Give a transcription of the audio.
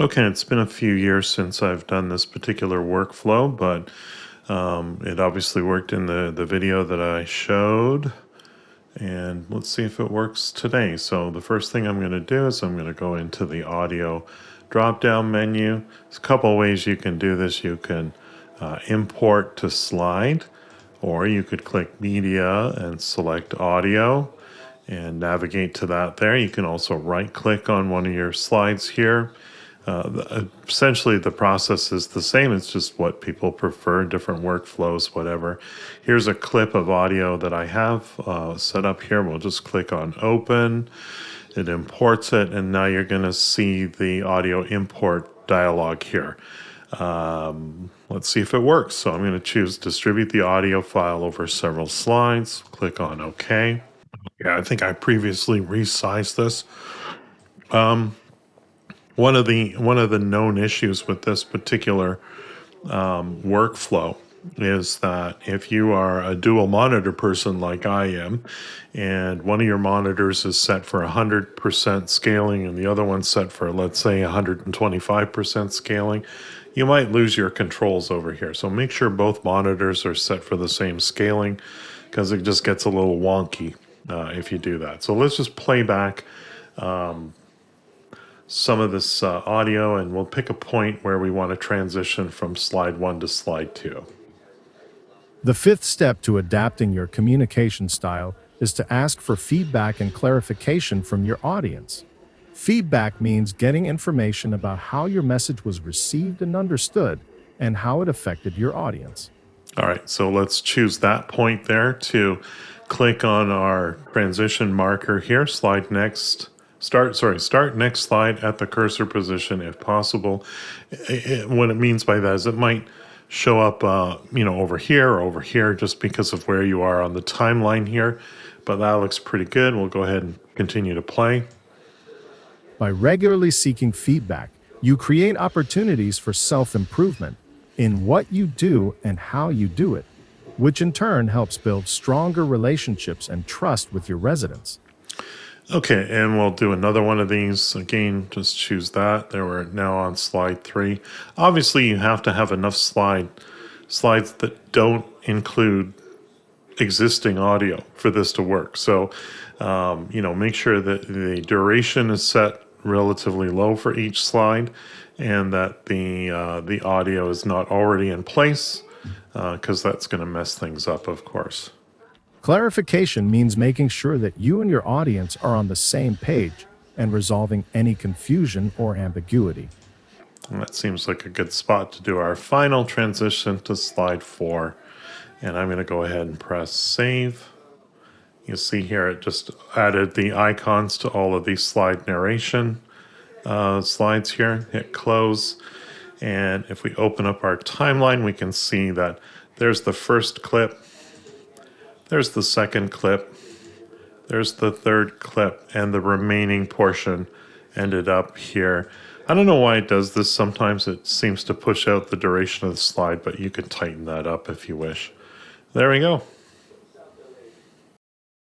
Okay, it's been a few years since I've done this particular workflow, but it obviously worked in the video that I showed. And let's see if it works today. So the first thing I'm going to do is I'm going to go into the audio drop-down menu. There's a couple ways you can do this. You can import to slide, or you could click media and select audio and navigate to that there. You can also right click on one of your slides here. Essentially, the process is the same. It's just what people prefer, different workflows, whatever. Here's a clip of audio that I have set up here. We'll just click on open. It imports it, and now you're going to see the audio import dialog here. Let's see if it works. So I'm going to choose distribute the audio file over several slides. Click on OK. Yeah, I think I previously resized this. One of the known issues with this particular workflow is that if you are a dual monitor person like I am, and one of your monitors is set for 100% scaling and the other one's set for, let's say, 125% scaling, you might lose your controls over here. So make sure both monitors are set for the same scaling, because it just gets a little wonky if you do that. So let's just play back some of this audio, and we'll pick a point where we want to transition from slide 1 to slide 2. The fifth step to adapting your communication style is to ask for feedback and clarification from your audience. Feedback means getting information about how your message was received and understood, and how it affected your audience. All right, so let's choose that point there to click on our transition marker here. Start next slide at the cursor position if possible. What it means by that is it might show up, over here or over here just because of where you are on the timeline here. But that looks pretty good. We'll go ahead and continue to play. By regularly seeking feedback, you create opportunities for self-improvement in what you do and how you do it, which in turn helps build stronger relationships and trust with your residents. Okay, and we'll do another one of these. Again, just choose that. There we're now on slide 3. Obviously, you have to have enough slides that don't include existing audio for this to work. So, make sure that the duration is set relatively low for each slide, and that the audio is not already in place, because that's going to mess things up, of course. Clarification means making sure that you and your audience are on the same page and resolving any confusion or ambiguity. And that seems like a good spot to do our final transition to slide 4. And I'm going to go ahead and press save. You see here it just added the icons to all of these slide narration slides here. Hit close. And if we open up our timeline, we can see that there's the first clip, there's the second clip, there's the third clip, and the remaining portion ended up here. I don't know why it does this. Sometimes it seems to push out the duration of the slide, but you can tighten that up if you wish. There we go.